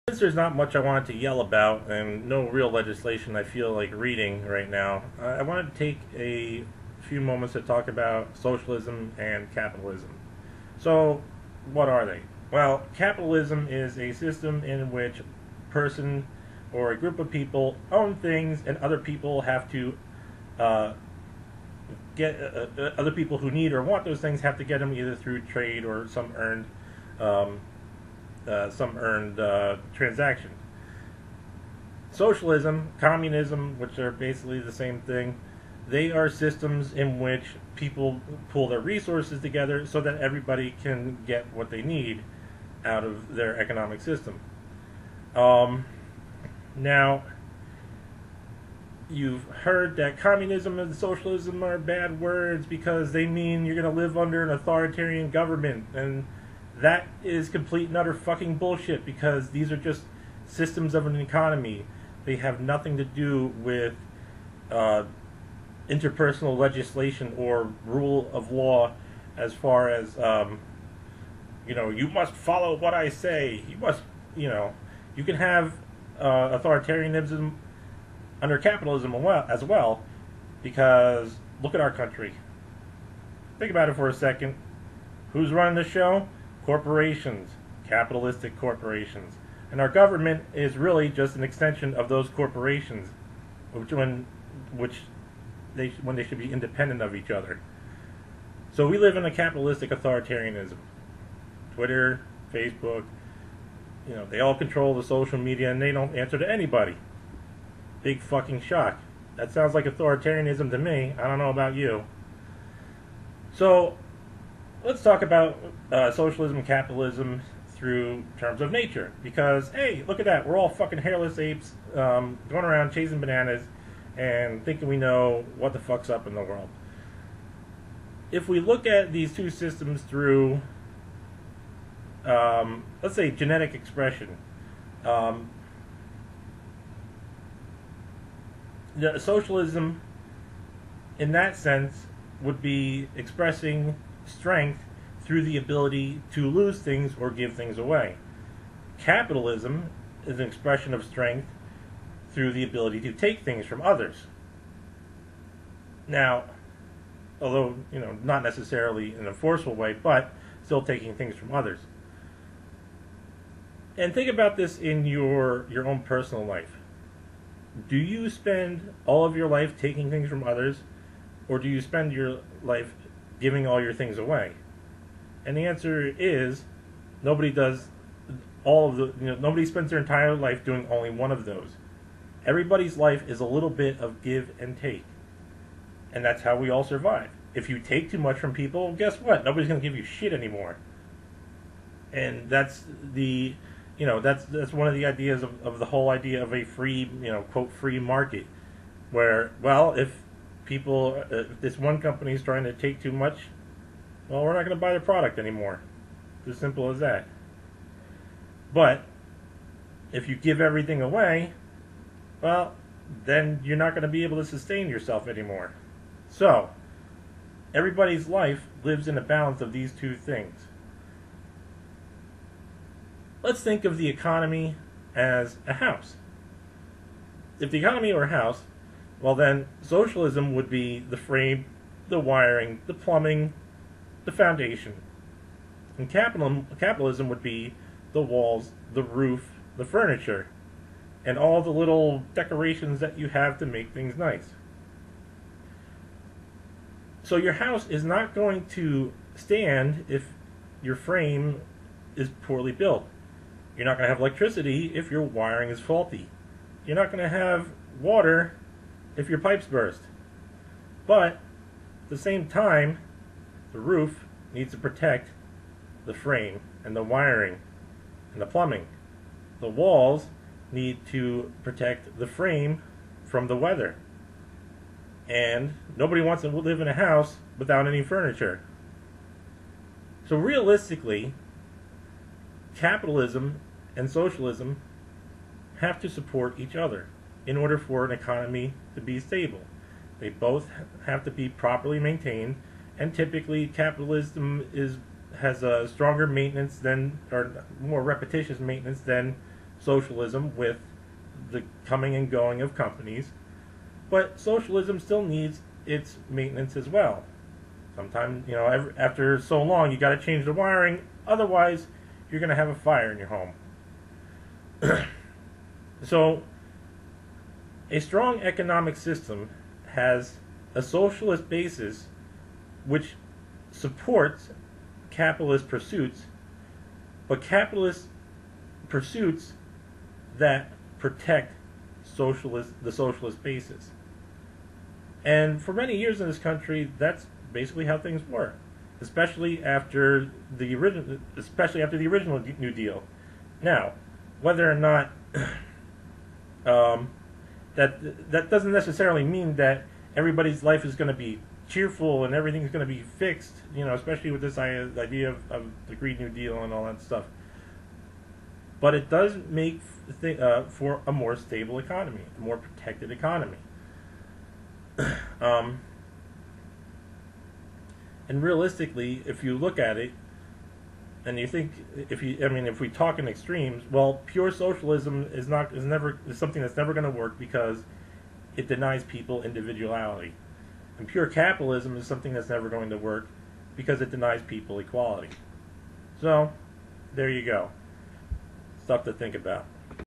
Since there's not much I wanted to yell about and no real legislation I feel like reading right now, I wanted to take a few moments to talk about socialism and capitalism. So, what are they? Well, capitalism is a system in which a person or a group of people own things and other people have to uh, get other people who need or want those things have to get them either through trade or um, some earned transaction. Socialism, communism, which are basically the same thing, they are systems in which people pool their resources together so that everybody can get what they need out of their economic system. Um, Now, you've heard that communism and socialism are bad words because they mean you're going to live under an authoritarian government, and that is complete and utter fucking bullshit because these are just systems of an economy. They have nothing to do with uh, interpersonal legislation or rule of law as far as, you must follow what I say. You must, you can have authoritarianism under capitalism as well, because look at our country. Think about it for a second. Who's running the show? Corporations, capitalistic corporations. And our government is really just an extension of those corporations, which when they should be independent of each other. So we live in a capitalistic authoritarianism. Twitter, Facebook, they all control the social media and they don't answer to anybody. Big fucking shock. That sounds like authoritarianism to me. I don't know about you. So, let's talk about socialism and capitalism through terms of nature. Because, hey, look at that. We're all fucking hairless apes going around chasing bananas and thinking we know what the fuck's up in the world. If we look at these two systems through, let's say, genetic expression, socialism, in that sense, would be expressing strength through the ability to lose things or give things away. Capitalism is an expression of strength through the ability to take things from others. Now, although, not necessarily in a forceful way, but still taking things from others. And think about this in your own personal life. Do you spend all of your life taking things from others, or do you spend your life giving all your things away? And the answer is nobody does nobody spends their entire life doing only one of those. Everybody's life is a little bit of give and take. And that's how we all survive. If you take too much from people, guess what? Nobody's going to give you shit anymore. And that's that's one of the ideas of the whole idea of a free, quote, free market, where, well, if this one company is trying to take too much, well, we're not going to buy their product anymore. It's as simple as that. But if you give everything away, well, then you're not going to be able to sustain yourself anymore. So, everybody's life lives in a balance of these two things. Let's think of the economy as a house. If the economy were a house, well then socialism would be the frame, the wiring, the plumbing, the foundation. And capitalism would be the walls, the roof, the furniture, and all the little decorations that you have to make things nice. So your house is not going to stand if your frame is poorly built. You're not going to have electricity if your wiring is faulty. You're not going to have water if your pipes burst. But at the same time, the roof needs to protect the frame and the wiring and the plumbing. The walls need to protect the frame from the weather. And nobody wants to live in a house without any furniture. So realistically, capitalism and socialism have to support each other in order for an economy to be stable. They both have to be properly maintained, and typically capitalism has a stronger maintenance than, or more repetitious maintenance than socialism with the coming and going of companies, but socialism still needs its maintenance as well. Sometimes, after so long, you got to change the wiring. Otherwise, you're going to have a fire in your home. So, a strong economic system has a socialist basis which supports capitalist pursuits, but capitalist pursuits that protect the socialist basis. And for many years in this country, that's basically how things were, especially after the original New Deal. Now, whether or not that doesn't necessarily mean that everybody's life is going to be cheerful and everything's going to be fixed, especially with this idea of the Green New Deal and all that stuff. But it does make for a more stable economy, a more protected economy. And realistically, if you look at it, and you think, if we talk in extremes, well, pure socialism is something that's never going to work because it denies people individuality, and pure capitalism is something that's never going to work because it denies people equality. So, there you go. Stuff to think about.